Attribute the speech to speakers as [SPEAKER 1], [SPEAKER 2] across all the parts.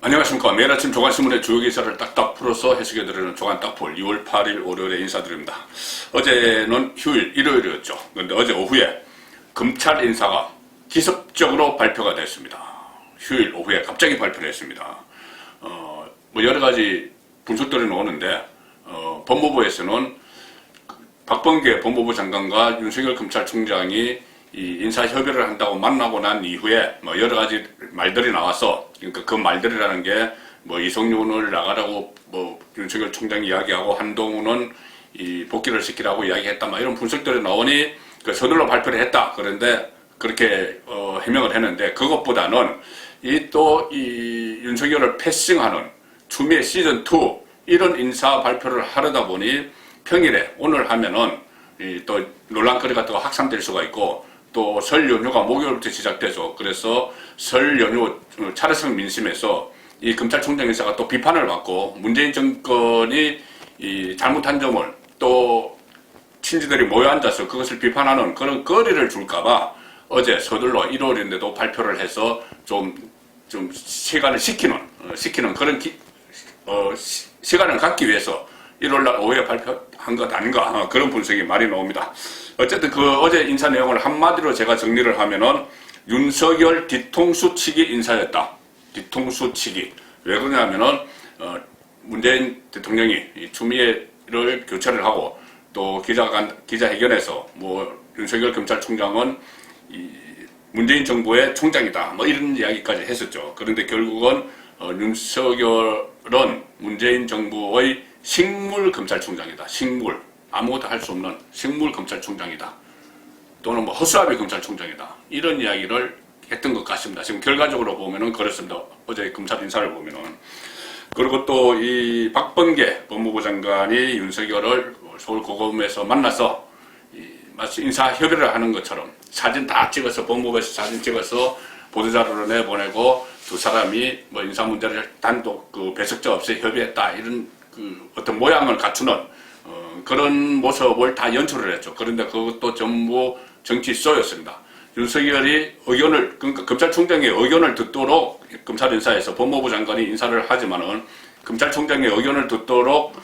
[SPEAKER 1] 안녕하십니까. 매일 아침 조간신문의 주요 기사를 딱딱 풀어서 해석해드리는 조간딱풀 2월 8일 월요일에 인사드립니다. 어제는 휴일, 일요일이었죠. 그런데 어제 오후에 검찰 인사가 기습적으로 발표가 됐습니다. 휴일 오후에 갑자기 발표를 했습니다. 뭐 여러 가지 분석들이 나오는데, 법무부에서는 박범계 법무부 장관과 윤석열 검찰총장이 이 인사협의를 한다고 만나고 난 이후에 뭐 여러 가지 말들이 나와서, 그러니까 그 말들이라는 게 뭐 이성윤을 나가라고 뭐 윤석열 총장이 이야기하고 한동훈은 이 복귀를 시키라고 이야기했다, 막 이런 분석들이 나오니 그 서둘러 발표를 했다. 그런데 그렇게 해명을 했는데, 그것보다는 이 윤석열을 패싱하는 추미애 시즌 2 이런 인사 발표를 하려다 보니 평일에 오늘 하면은 또 논란거리가 또 확산될 수가 있고, 또 설 연휴가 목요일부터 시작되죠. 그래서 설 연휴 차례성 민심에서 이 검찰총장 인사가 또 비판을 받고 문재인 정권이 이 잘못한 점을 또 친지들이 모여 앉아서 그것을 비판하는 그런 거리를 줄까봐 어제 서둘러 1월인데도 발표를 해서 좀 시간을 시키는 그런 시간을 갖기 위해서 1월날 오후에 발표한 것 아닌가, 그런 분석이 많이 나옵니다. 어쨌든 그 어제 인사 내용을 한마디로 제가 정리를 하면은 윤석열 뒤통수 치기 인사였다. 뒤통수 치기. 왜 그러냐면은 문재인 대통령이 추미애를 교체를 하고 또 기자회견에서 뭐 윤석열 검찰총장은 문재인 정부의 총장이다, 뭐 이런 이야기까지 했었죠. 그런데 결국은 윤석열은 문재인 정부의 식물 검찰총장이다. 식물. 아무것도 할 수 없는 식물 검찰총장이다. 또는 뭐 허수아비 검찰총장이다. 이런 이야기를 했던 것 같습니다. 지금 결과적으로 보면은 그렇습니다. 어제 검찰 인사를 보면은. 그리고 또 이 박범계 법무부 장관이 윤석열을 서울고검에서 만나서 마치 인사협의를 하는 것처럼 사진 다 찍어서, 법무부에서 사진 찍어서 보도자료를 내보내고 두 사람이 뭐 인사 문제를 단독 배석자 없이 협의했다, 이런 어떤 모양을 갖추는 그런 모습을 다 연출을 했죠. 그런데 그것도 전부 정치 쇼였습니다. 윤석열이 그러니까 검찰총장의 의견을 듣도록 검찰 인사에서 법무부 장관이 인사를 하지만은 검찰총장의 의견을 듣도록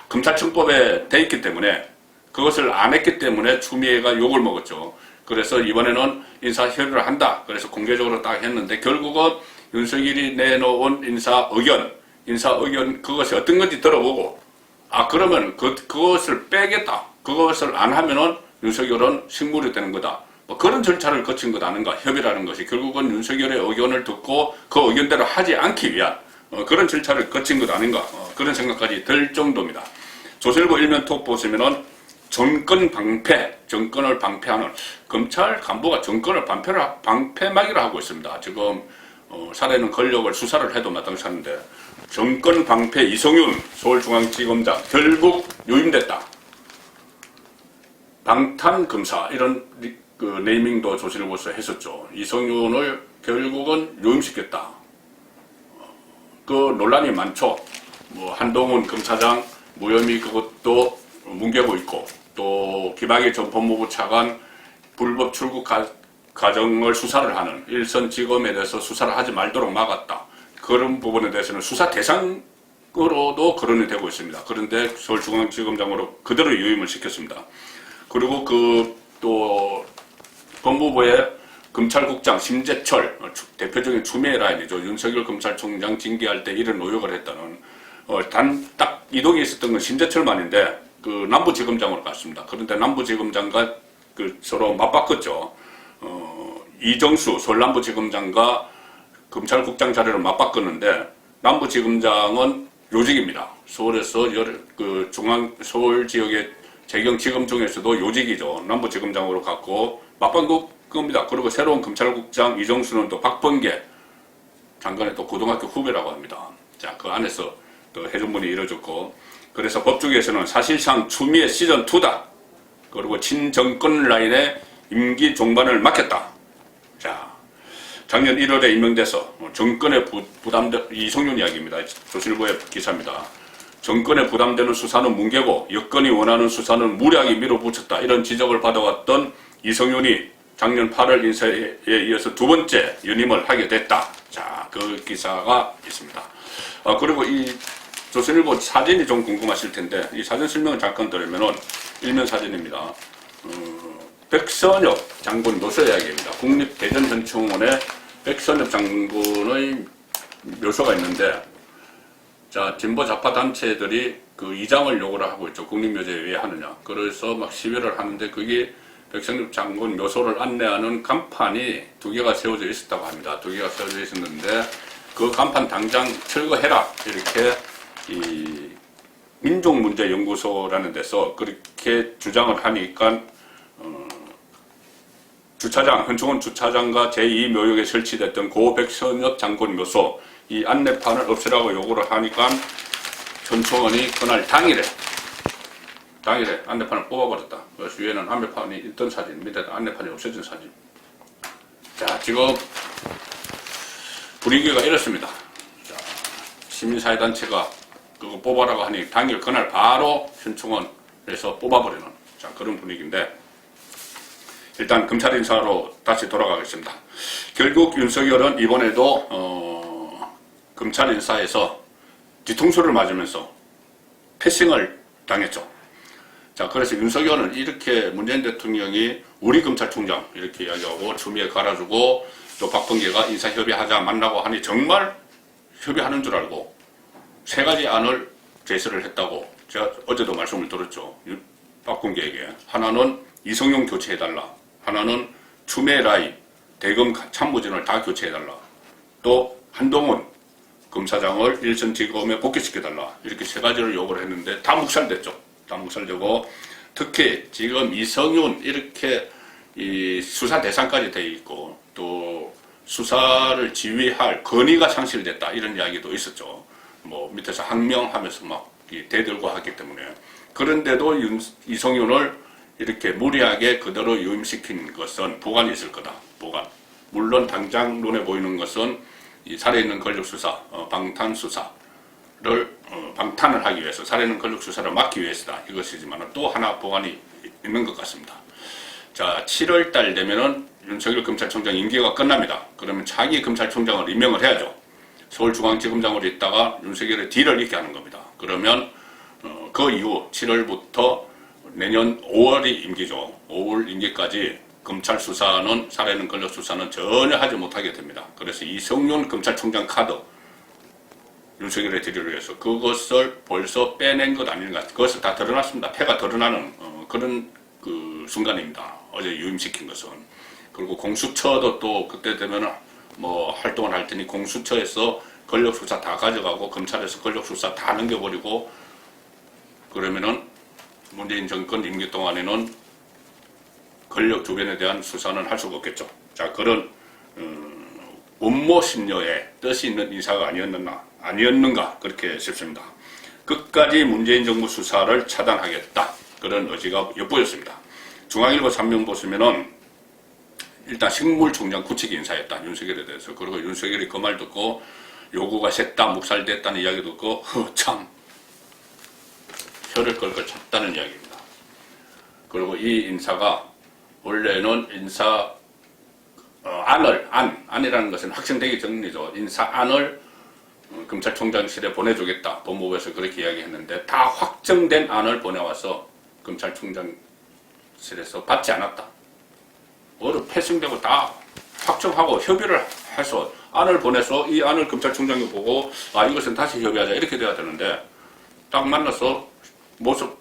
[SPEAKER 1] 검찰청법에 돼 있기 때문에 그것을 안 했기 때문에 추미애가 욕을 먹었죠. 그래서 이번에는 인사협의를 한다. 그래서 공개적으로 딱 했는데, 결국은 윤석열이 내놓은 인사 의견 그것이 어떤 건지 들어보고, 그러면 그것을 빼겠다. 그것을 안 하면은 윤석열은 식물이 되는 거다. 뭐 그런 절차를 거친 것 아닌가. 협의라는 것이 결국은 윤석열의 의견을 듣고 그 의견대로 하지 않기 위한 그런 절차를 거친 것 아닌가. 그런 생각까지 들 정도입니다. 조선일보 일면톡 보시면은 정권을 방패하는 검찰 간부가 정권을 방패막이라 하고 있습니다. 지금 살아있는 권력을 수사를 해도 마땅찮은데, 정권 방패 이성윤 서울중앙지검장 결국 유임됐다. 방탄검사, 이런 네이밍도 조선일보에서 했었죠. 이성윤을 결국은 유임시켰다. 그 논란이 많죠. 뭐 한동훈 검사장 무혐의 그것도 뭉개고 있고, 또 김학의 전 법무부 차관 불법 출국 과정을 수사를 하는 일선지검에 대해서 수사를 하지 말도록 막았다. 그런 부분에 대해서는 수사 대상으로도 거론이 되고 있습니다. 그런데 서울중앙지검장으로 그대로 유임을 시켰습니다. 그리고 또 법무부의 검찰국장 심재철, 대표적인 추미애 라인이죠. 윤석열 검찰총장 징계할 때 이런 의혹을 했다는, 딱 이동이 있었던 건 심재철만인데 남부지검장으로 갔습니다. 그런데 남부지검장과 서로 맞바꿨죠. 이정수 서울남부지검장과 검찰국장 자리를 맞바꿨는데, 남부지검장은 요직입니다. 서울에서 서울 지역의 재경지검 중에서도 요직이죠. 남부지검장으로 갔고 맞바꾼 겁니다. 그리고 새로운 검찰국장 이정수는 또 박범계 장관의 또 고등학교 후배라고 합니다. 자, 그 안에서 또 해전문이 이루어졌고, 그래서 법조계에서는 사실상 추미애 시즌 2다. 그리고 친정권 라인의 임기 종반을 막혔다. 자, 작년 1월에 임명돼서 정권에 이성윤 이야기입니다. 조선일보의 기사입니다. 정권에 부담되는 수사는 뭉개고 여건이 원하는 수사는 무리하게 밀어붙였다. 이런 지적을 받아왔던 이성윤이 작년 8월 인사에 이어서 두 번째 연임을 하게 됐다. 자, 그 기사가 있습니다. 그리고 이 조선일보 사진이 좀 궁금하실 텐데 이 사진 설명을 잠깐 드리면은 일면 사진입니다. 백선엽 장군 묘소 이야기입니다. 국립대전현충원에 백선엽 장군의 묘소가 있는데, 자, 진보 좌파 단체들이 그 이장을 요구를 하고 있죠. 국립묘지에 왜 하느냐. 그래서 막 시위를 하는데 그게 백선엽 장군 묘소를 안내하는 간판이 2개가 세워져 있었다고 합니다. 2개가 세워져 있었는데 그 간판 당장 철거해라. 이렇게 이 민족문제연구소라는 데서 그렇게 주장을 하니까 주차장, 현충원 주차장과 제2묘역에 설치됐던 고 백선엽 장군 묘소 이 안내판을 없애라고 요구를 하니까 현충원이 그날 당일에 안내판을 뽑아버렸다. 그래서 위에는 안내판이 있던 사진, 밑에 안내판이 없어진 사진. 자, 지금 분위기가 이렇습니다. 자, 시민사회단체가 그거 뽑아라고 하니 당일 그날 바로 현충원에서 뽑아버리는, 자, 그런 분위기인데, 일단 검찰 인사로 다시 돌아가겠습니다. 결국 윤석열은 이번에도 검찰 인사에서 뒤통수를 맞으면서 패싱을 당했죠. 자, 그래서 윤석열은 이렇게 문재인 대통령이 우리 검찰총장 이렇게 이야기하고 추미애 갈아주고 또 박범계가 인사협의하자 만나고 하니 정말 협의하는 줄 알고 3가지 안을 제시를 했다고 제가 어제도 말씀을 드렸죠. 박범계에게. 하나는 이성용 교체해달라. 하나는 추미애 라인, 대검 참모진을 다 교체해달라. 또 한동훈 검사장을 일선지검에 복귀시켜달라. 이렇게 3가지를 요구를 했는데 다 묵살됐죠. 다 묵살되고, 특히 지금 이성윤 이렇게 이 수사 대상까지 돼 있고 또 수사를 지휘할 권위가 상실됐다 이런 이야기도 있었죠. 뭐 밑에서 항명하면서 막 대들고 하기 때문에. 그런데도 이성윤을 이렇게 무리하게 그대로 유임시킨 것은 보관이 있을 거다. 보관. 물론 당장 눈에 보이는 것은 이 살아있는 권력수사, 방탄수사를 방탄을 하기 위해서, 살아있는 권력수사를 막기 위해서다. 이것이지만 또 하나 보관이 있는 것 같습니다. 자, 7월달 되면은 윤석열 검찰총장 임기가 끝납니다. 그러면 차기 검찰총장을 임명을 해야죠. 서울중앙지검장으로 있다가 윤석열의 뒤를 잇게 하는 겁니다. 그러면 그 이후 7월부터 내년 5월이 임기죠. 5월 임기까지 검찰 수사는, 살아있는 권력 수사는 전혀 하지 못하게 됩니다. 그래서 이성윤 검찰총장 카드, 윤석열의 뒤를 위해서 그것을 벌써 빼낸 것 아닌가. 그것을 다 드러났습니다. 패가 드러나는 그런 그 순간입니다. 어제 유임시킨 것은. 그리고 공수처도 또 그때 되면 뭐 활동을 할 테니 공수처에서 권력 수사 다 가져가고 검찰에서 권력 수사 다 넘겨버리고, 그러면은 문재인 정권 임기 동안에는 권력 주변에 대한 수사는 할 수가 없겠죠. 자, 그런 원모 심려에 뜻이 있는 인사가 아니었는가 그렇게 싶습니다. 끝까지 문재인 정부 수사를 차단하겠다, 그런 의지가 엿보였습니다. 중앙일보 3면 보시면은 일단 식물총장 구치기 인사였다, 윤석열에 대해서. 그리고 윤석열이 그 말 듣고 요구가 셌다, 묵살됐다는 이야기 듣고 참 혀를 끌끌 찼다는 이야기입니다. 그리고 이 인사가 원래는 안이라는 것은 확정되기 전이죠. 인사안을 검찰총장실에 보내주겠다, 법무부에서 그렇게 이야기했는데 다 확정된 안을 보내와서 검찰총장실에서 받지 않았다. 어느 패싱되고 다 확정하고 협의를 해서 안을 보내서 이 안을 검찰총장이 보고 이것은 다시 협의하자 이렇게 돼야 되는데, 딱 만나서 모습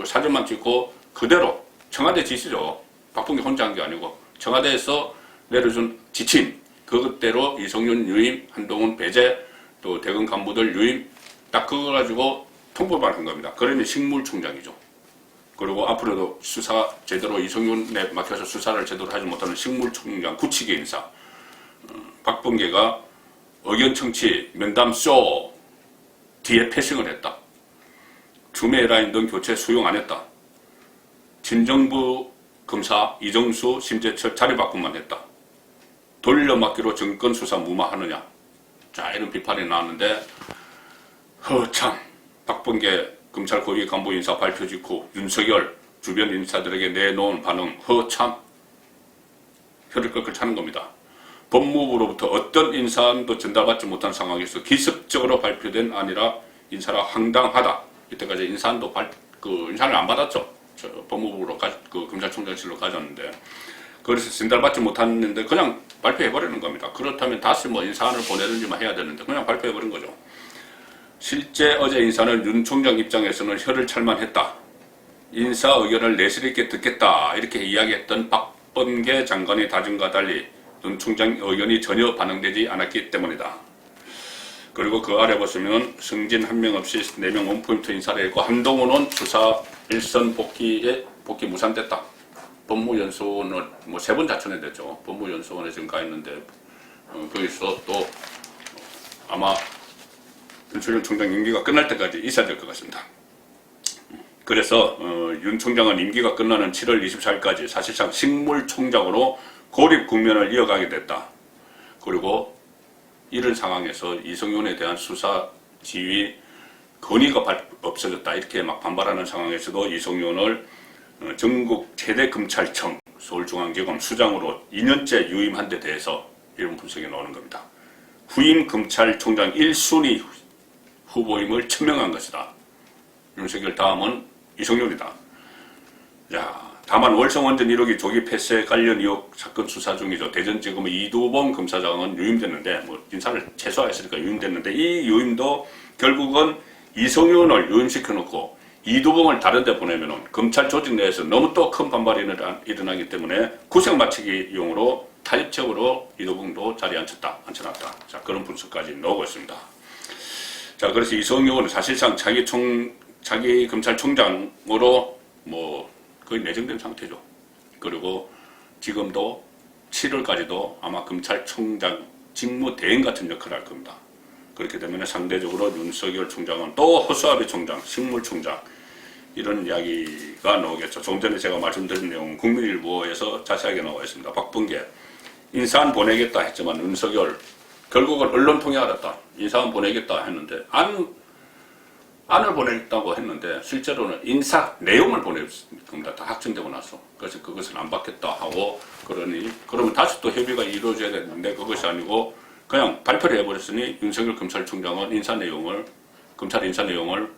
[SPEAKER 1] 사진만 찍고 그대로 청와대 지시죠. 박범계 혼자 한 게 아니고 청와대에서 내려준 지침 그것대로 이성윤 유임, 한동훈 배제, 또 대검 간부들 유임, 딱 그거 가지고 통보만 한 겁니다. 그러니 식물총장이죠. 그리고 앞으로도 수사 제대로 이성윤에 맡겨서 수사를 제대로 하지 못하는 식물총장 구치기 인사. 박범계가 의견 청취 면담쇼 뒤에 패싱을 했다. 추미애 라인 등 교체 수용 안 했다. 진정부 검사 이정수, 심재철 자리 바꿈만 했다. 돌려막기로 정권 수사 무마하느냐. 자, 이런 비판이 나왔는데 참 박범계 검찰 고위 간부 인사 발표 직후 윤석열 주변 인사들에게 내놓은 반응 참 혀를 끌끌 차는 겁니다. 법무부로부터 어떤 인사안도 전달받지 못한 상황에서 기습적으로 발표된 안이라 인사라 황당하다. 이때까지 인사안도 인사를 안 받았죠. 법무부로 검찰총장실로 가졌는데, 그래서 전달받지 못했는데 그냥 발표해버리는 겁니다. 그렇다면 다시 뭐 인사안을 보내든지만 해야 되는데 그냥 발표해버린 거죠. 실제 어제 인사는 윤 총장 입장에서는 혀를 찰만했다. 인사 의견을 내실 있게 듣겠다. 이렇게 이야기했던 박범계 장관의 다짐과 달리 윤 총장 의견이 전혀 반영되지 않았기 때문이다. 그리고 그 아래 보시면 승진 한 명 없이 4명 원포인트 인사를 했고, 한동훈은 수사 일선 복귀 무산됐다. 법무연수원을 뭐 3번 자천했댔죠. 법무연수원에 지금 가 있는데 거기서 또 아마 윤석열 총장 임기가 끝날 때까지 있어야 될 것 같습니다. 그래서 윤 총장은 임기가 끝나는 7월 24일까지 사실상 식물총장으로 고립 국면을 이어가게 됐다. 그리고 이런 상황에서 이성윤에 대한 수사 지휘 건의가 없어졌다. 이렇게 막 반발하는 상황에서도 이성윤을 전국 최대 검찰청 서울중앙지검 수장으로 2년째 유임한 데 대해서 이런 분석이 나오는 겁니다. 후임 검찰총장 1순위 후보임을 천명한 것이다. 윤석열 다음은 이성윤이다. 자, 다만 월성원전 1호기 조기 폐쇄 관련 의혹 사건 수사 중이죠. 대전지검의 이두봉 검사장은 유임됐는데, 뭐 인사를 최소화했으니까 유임됐는데, 이 유임도 결국은 이성윤을 유임시켜놓고 이두봉을 다른 데 보내면은 검찰 조직 내에서 너무 또 큰 반발이 일어나기 때문에 구색 맞추기용으로 타협책으로 이두봉도 자리에 앉혀놨다. 자, 그런 분석까지 나오고 있습니다. 자, 그래서 이성윤은 사실상 자기 검찰총장으로 뭐 거의 내정된 상태죠. 그리고 지금도 7월까지도 아마 검찰총장 직무 대행 같은 역할을 할 겁니다. 그렇게 되면 상대적으로 윤석열 총장은 또 허수아비 총장, 식물총장 이런 이야기가 나오겠죠. 조금 전에 제가 말씀드린 내용 국민일보에서 자세하게 나와 있습니다. 박범계 인사안 보내겠다 했지만 윤석열 결국은 언론 통해 알았다. 인사안 보내겠다 했는데 안을 보내겠다고 했는데 실제로는 인사 내용을 보낼 겁니다. 다 확정되고 나서. 그래서 그것을 안 받겠다 하고 그러면 다시 또 협의가 이루어져야 되는데 그것이 아니고 그냥 발표를 해버렸으니 윤석열 검찰총장은 검찰 인사 내용을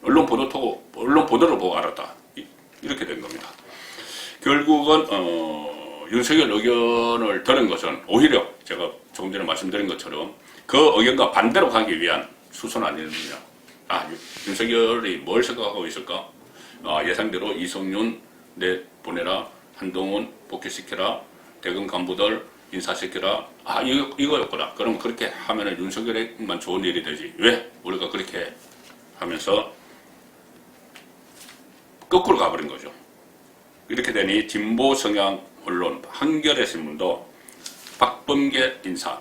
[SPEAKER 1] 언론 보도를 보고 알았다. 이렇게 된 겁니다. 결국은 윤석열 의견을 들은 것은 오히려 제가 조금 전에 말씀드린 것처럼 그 의견과 반대로 가기 위한 수순 아니느냐. 윤석열이 뭘 생각하고 있을까? 예상대로 이성윤 보내라, 한동훈 복귀시켜라, 대검 간부들 인사시켜라. 이거였구나. 그럼 그렇게 하면은 윤석열에만 좋은 일이 되지. 왜? 우리가 그렇게 하면서 거꾸로 가버린 거죠. 이렇게 되니 진보 성향 언론 한겨레 신문도 박범계 인사,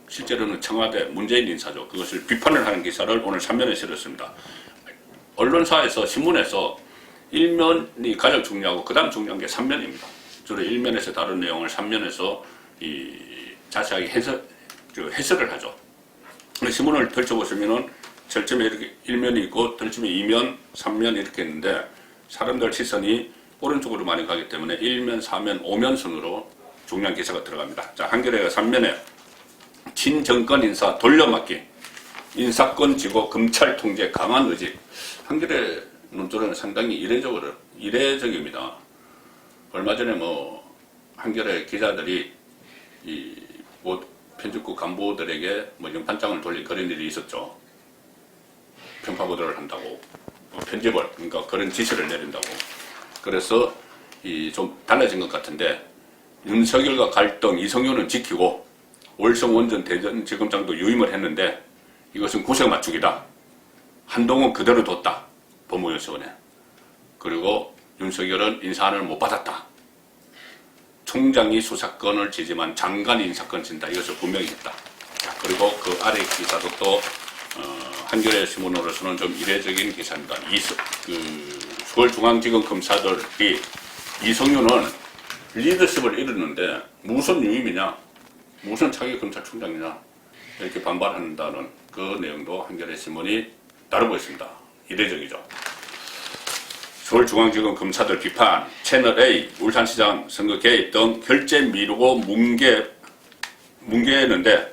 [SPEAKER 1] 실제로는 청와대 문재인 인사죠. 그것을 비판을 하는 기사를 오늘 3면에 실었습니다. 언론사에서 신문에서 1면이 가장 중요하고 그 다음 중요한 게 3면입니다. 주로 1면에서 다른 내용을 3면에서 자세하게 해설을 하죠. 신문을 펼쳐보시면은 절점에 이렇게 1면이 있고 덜쯤에 2면, 3면 이렇게 있는데 사람들 시선이 오른쪽으로 많이 가기 때문에 1면, 4면, 5면 순으로 중요한 기사가 들어갑니다. 자, 한겨레가 3면에 친정권 인사 돌려막기, 인사권 쥐고 검찰 통제 강한 의지. 한겨레 논조는 상당히 이례적입니다. 얼마 전에 한겨레 기자들이 편집국 간부들에게 영판장을 돌린 그런 일이 있었죠. 편파보도를 한다고, 편집을, 그러니까 그런 지시를 내린다고. 그래서 좀 달라진 것 같은데, 윤석열과 갈등, 이성윤은 지키고, 월성원전 대전지검장도 유임을 했는데, 이것은 구색 맞추기다. 한동훈 그대로 뒀다. 법무연수원에. 그리고 윤석열은 인사안을 못 받았다. 총장이 수사권을 지지만 장관이 인사권 진다. 이것을 분명히 했다. 자, 그리고 그 아래 기사도 또 한겨레 신문으로서는 좀 이례적인 기사입니다. 서울중앙지검 검사들이 이성윤은 리더십을 잃었는데 무슨 유임이냐, 무슨 차기 검찰총장이냐 이렇게 반발한다는 그 내용도 한겨레 신문이 다루고 있습니다. 이례적이죠. 서울중앙지검 검사들 비판, 채널A, 울산시장 선거 개입 등 결재 미루고 뭉개 뭉개는데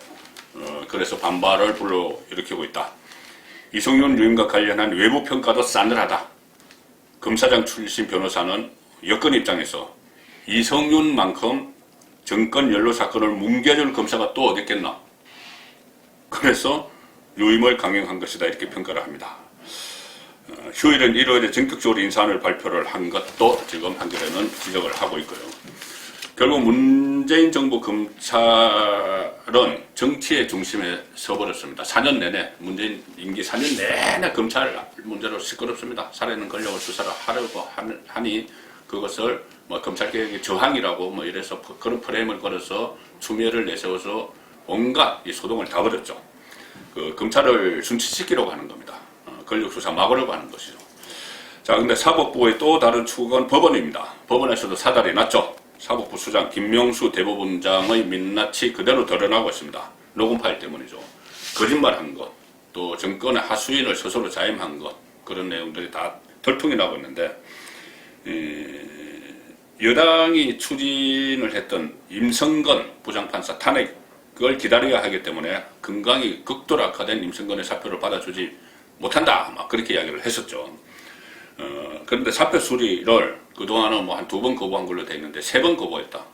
[SPEAKER 1] 그래서 반발을 불러일으키고 있다. 이성윤 유임과 관련한 외부 평가도 싸늘하다. 검사장 출신 변호사는 여권 입장에서 이성윤만큼 정권 연루 사건을 뭉개줄 검사가 또 어디 있겠나. 그래서 유임을 강행한 것이다 이렇게 평가를 합니다. 휴일은 일요일에 전격적으로 인사안을 발표를 한 것도 지금 한겨레는 지적을 하고 있고요. 결국 문재인 정부 검찰은 정치의 중심에 서버렸습니다. 4년 내내 문재인 임기 4년 내내 검찰 문제로 시끄럽습니다. 살아있는 권력을 수사를 하려고 하니 그것을 뭐 검찰개혁의 저항이라고 뭐 이래서 그런 프레임을 걸어서 추미애를 내세워서 온갖 이 소동을 다 벌였죠. 그 검찰을 순치시키려고 하는 겁니다. 권력 수사 막으려고 하는 것이죠. 자, 근데 사법부의 또 다른 축은 법원입니다. 법원에서도 사달이 났죠. 사법부 수장 김명수 대법원장의 민낯이 그대로 드러나고 있습니다. 녹음 파일 때문이죠. 거짓말한 것, 또 정권의 하수인을 스스로 자임한 것, 그런 내용들이 다 들통이 나고 있는데 여당이 추진을 했던 임성건 부장판사 탄핵을 기다려야 하기 때문에 건강이 극도로 악화된 임성건의 사표를 받아주지 못한다, 막 그렇게 이야기를 했었죠. 그런데 사표 수리를 그동안은 뭐 한 2번 거부한 걸로 돼 있는데 3번 거부했다.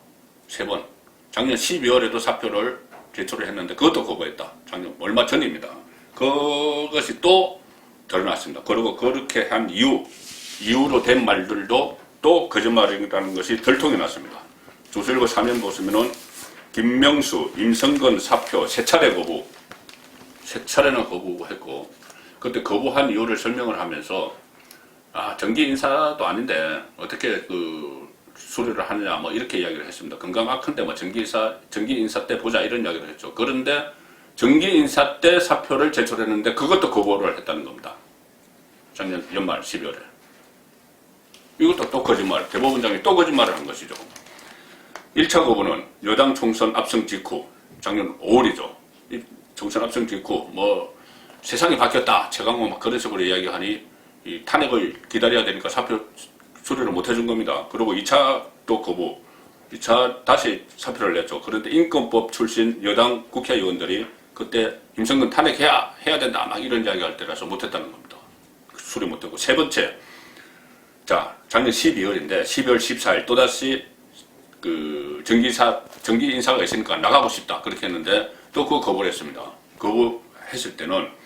[SPEAKER 1] 3번. 작년 12월에도 사표를 제출을 했는데 그것도 거부했다. 작년 얼마 전입니다. 그것이 또 드러났습니다. 그리고 그렇게 한 이후로 된 말들도 또 거짓말이라는 것이 들통이 났습니다. 조선일보 사면 보시면은 김명수, 임성건 사표 3차례 거부, 3차례나 거부했고, 그때 거부한 이유를 설명을 하면서 정기 인사도 아닌데 어떻게 그 수리를 하느냐 뭐 이렇게 이야기를 했습니다. 건강 악한데 뭐 정기 인사 때 보자 이런 이야기를 했죠. 그런데 정기 인사 때 사표를 제출했는데 그것도 거부를 했다는 겁니다. 작년 연말 12월에. 이것도 또 거짓말. 대법원장이 또 거짓말을 한 것이죠. 1차 거부는 여당 총선 압승 직후, 작년 5월이죠. 총선 압승 직후 뭐 세상이 바뀌었다. 최강호 막 그런 식으로 이야기하니 이 탄핵을 기다려야 되니까 사표 수리를 못 해준 겁니다. 그리고 2차 또 거부. 2차 다시 사표를 냈죠. 그런데 인권법 출신 여당 국회의원들이 그때 임성근 탄핵해야 된다. 막 이런 이야기 할 때라서 못했다는 겁니다. 수리 못하고. 3번째. 자, 작년 12월인데 12월 14일 또다시 그 정기 인사가 있으니까 나가고 싶다. 그렇게 했는데 또 그거 거부를 했습니다. 거부했을 때는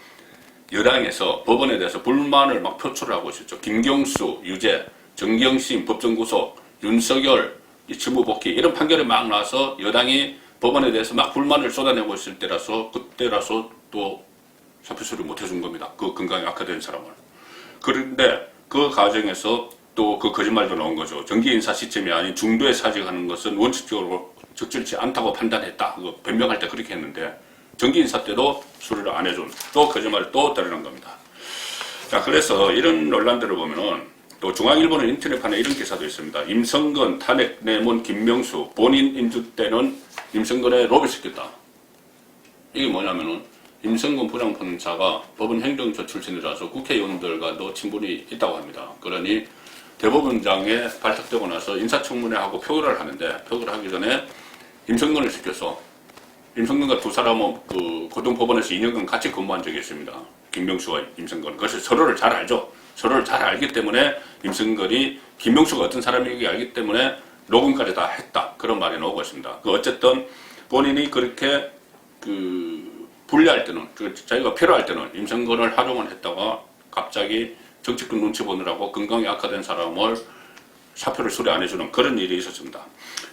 [SPEAKER 1] 여당에서 법원에 대해서 불만을 막 표출하고 있었죠. 김경수, 유죄, 정경심, 법정구속, 윤석열, 직무복귀 이런 판결이 막 나와서 여당이 법원에 대해서 막 불만을 쏟아내고 있을 때라서 그때라서 또 사표 수리 못 해준 겁니다. 그 건강이 악화된 사람을. 그런데 그 과정에서 또 그 거짓말도 나온 거죠. 정기 인사 시점이 아닌 중도에 사직하는 것은 원칙적으로 적절치 않다고 판단했다. 그거 변명할 때 그렇게 했는데 정기 인사 때도 수리를 안 해준 또 거짓말을 또 드러난 겁니다. 자, 그래서 이런 논란들을 보면은 또 중앙일보는 인터넷판에 이런 기사도 있습니다. 임성건 탄핵 내몬 김명수 본인 인주 때는 임성건에 로비시켰다. 이게 뭐냐면은 임성건 부장판사가 법원 행정처 출신이라서 국회의원들과도 친분이 있다고 합니다. 그러니 대법원장에 발탁되고 나서 인사청문회하고 표결을 하는데 표결하기 전에 임성건을 시켜서 임성근과 두 사람은 그 고등법원에서 2년간 같이 근무한 적이 있습니다. 김명수와 임성근. 그래서 서로를 잘 알죠. 서로를 잘 알기 때문에 임성근이 김명수가 어떤 사람인지 알기 때문에 녹음까지 다 했다. 그런 말이 나오고 있습니다. 어쨌든 본인이 그렇게 분리할 때는, 자기가 필요할 때는 임성근을 활용을 했다가 갑자기 정치권 눈치 보느라고 건강이 악화된 사람을 사표를 수리 안 해주는 그런 일이 있었습니다.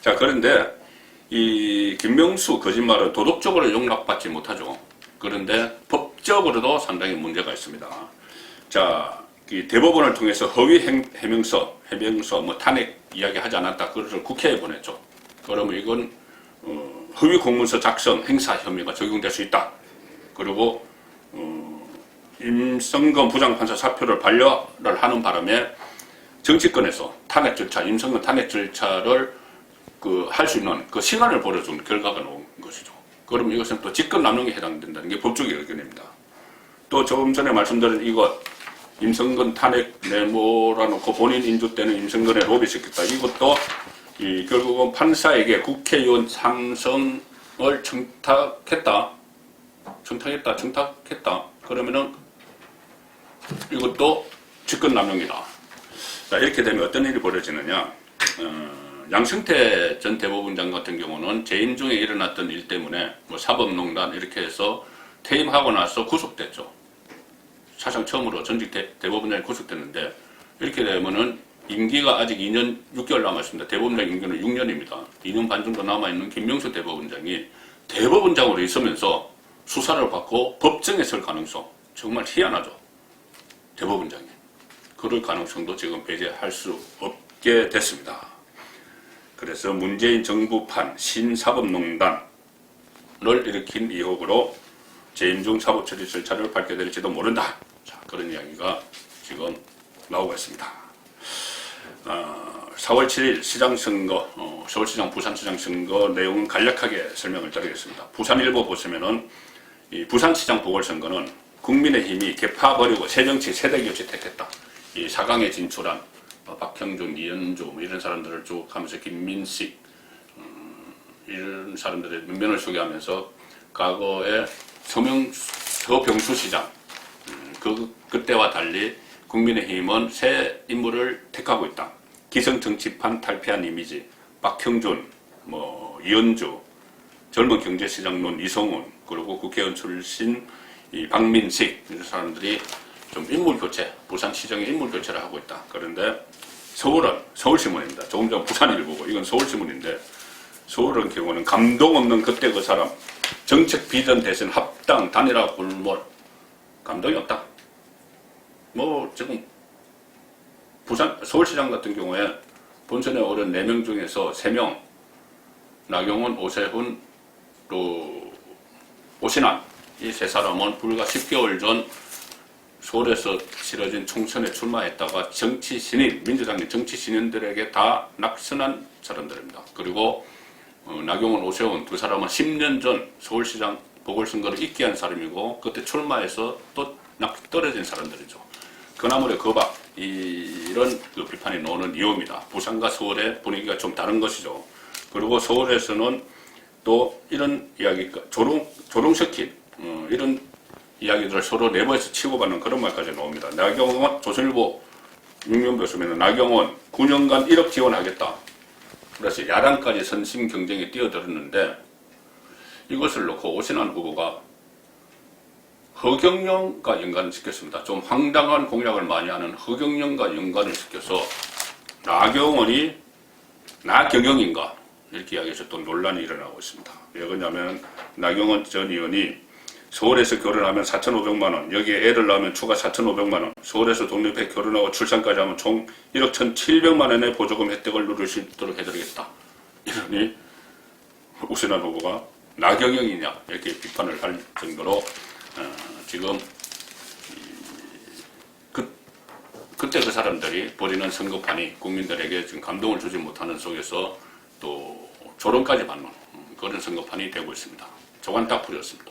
[SPEAKER 1] 자, 그런데 이 김명수 거짓말은 도덕적으로 용납받지 못하죠. 그런데 법적으로도 상당히 문제가 있습니다. 자, 이 대법원을 통해서 허위 해명서 뭐 탄핵 이야기 하지 않았다. 그것을 국회에 보냈죠. 그러면 이건 허위 공문서 작성 행사 혐의가 적용될 수 있다. 그리고 임성건 부장판사 사표를 반려를 하는 바람에 정치권에서 탄핵 절차, 임성건 탄핵 절차를 할 수 있는 그 시간을 벌어준 결과가 나온 것이죠. 그러면 이것은 또 직권남용에 해당된다는 게 법적인 의견입니다. 또 조금 전에 말씀드린 이것, 임성건 탄핵 내모라 놓고 본인 인주 때는 임성건에 로비시켰다. 이것도 결국은 판사에게 국회의원 상성을 청탁했다. 그러면은 이것도 직권남용이다. 자, 이렇게 되면 어떤 일이 벌어지느냐. 양승태 전 대법원장 같은 경우는 재임 중에 일어났던 일 때문에 뭐 사법농단 이렇게 해서 퇴임하고 나서 구속됐죠. 사상 처음으로 전직 대법원장이 구속됐는데, 이렇게 되면은 임기가 아직 2년 6개월 남았습니다. 대법원장 임기는 6년입니다. 2년 반 정도 남아있는 김명수 대법원장이 대법원장으로 있으면서 수사를 받고 법정에 설 가능성, 정말 희한하죠. 대법원장이. 그럴 가능성도 지금 배제할 수 없게 됐습니다. 그래서 문재인 정부판 신사법농단을 일으킨 의혹으로 재임 중 사법처리 절차를 밟게 될지도 모른다. 자, 그런 이야기가 지금 나오고 있습니다. 4월 7일 시장선거, 서울시장, 부산시장 선거 내용은 간략하게 설명을 드리겠습니다. 부산일보 보시면은 이 부산시장 보궐선거는 국민의힘이 개파 버리고 새정치 세대교체 택했다. 이 4강에 진출한 박형준, 이현주 뭐 이런 사람들을 쭉 하면서 김민식 이런 사람들의 면면을 소개하면서 과거에 서병수 시장 그때와 달리 국민의힘은 새 인물을 택하고 있다. 기성 정치판 탈피한 이미지, 박형준, 이현주, 젊은 경제시장론 이성훈, 그리고 국회의원 출신 이 박민식 이런 사람들이 좀 인물 교체, 부산시정의 인물 교체를 하고 있다. 그런데 서울신문입니다. 조금 전 부산일보고 이건 서울신문인데, 서울은 경우는 감동 없는 그때 그 사람, 정책 비전 대신 합당, 단일화 골몰, 감동이 없다. 지금 서울시장 같은 경우에 본선에 오른 4명 중에서 3명, 나경원, 오세훈, 또 오신환, 이 3사람은 불과 10개월 전 서울에서 치러진 총선에 출마했다가 정치 신인, 민주당의 정치 신인들에게 다 낙선한 사람들입니다. 그리고 나경원, 오세훈 2사람은 10년 전 서울시장 보궐선거를 있게 한 사람이고, 그때 출마해서 또 떨어진 사람들이죠. 그나물의 거박, 이런 비판이 나오는 이유입니다. 부산과 서울의 분위기가 좀 다른 것이죠. 그리고 서울에서는 또 이런 이야기가 조롱시킨 이런 이야기들을 서로 내부에서 치고받는 그런 말까지 나옵니다. 나경원, 조선일보 육면보시면 나경원 9년간 1억 지원하겠다. 그래서 야당까지 선심 경쟁에 뛰어들었는데, 이것을 놓고 오신환 후보가 허경영과 연관시켰습니다. 좀 황당한 공약을 많이 하는 허경영과 연관을 시켜서 나경원이 나경영인가 이렇게 이야기해서 또 논란이 일어나고 있습니다. 왜 그러냐면 나경원 전 의원이 서울에서 결혼하면 4,500만 원, 여기에 애를 낳으면 추가 4,500만 원, 서울에서 독립해 결혼하고 출산까지 하면 총 1억 1,700만 원의 보조금 혜택을 누릴 수 있도록 해드리겠다. 이러니 오신환 후보가 나경영이냐 이렇게 비판을 할 정도로 지금 그때 그 사람들이 벌이는 선거판이 국민들에게 지금 감동을 주지 못하는 속에서 또 조롱까지 받는 그런 선거판이 되고 있습니다. 조간 딱 풀렸습니다.